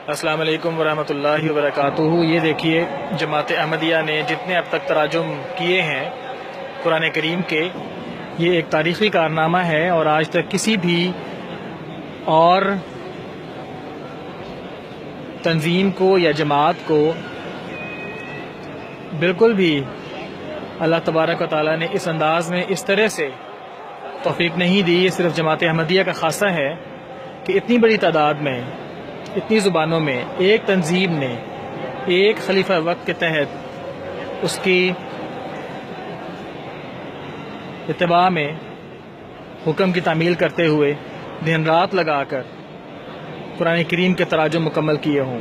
अस्सलाम वालेकुम वरहमतुल्लाहि वबरकातुहू। ये देखिए, जमात अहमदिया ने जितने अब तक तराजुम किए हैं कुरान करीम के, ये एक तारीख़ी कारनामा है और आज तक किसी भी और तंजीम को या जमात को बिल्कुल भी अल्लाह तबारक व तआला ने इस अंदाज में इस तरह से तौफीक नहीं दी। ये सिर्फ जमात अहमदिया का खासा है कि इतनी बड़ी तादाद में, इतनी ज़ुबानों में एक तंजीम ने एक खलीफा वक्त के तहत उसकी इत्तिबा में हुक्म की तामील करते हुए दिन रात लगाकर कुरान करीम के तराजुम मुकम्मल किए हों।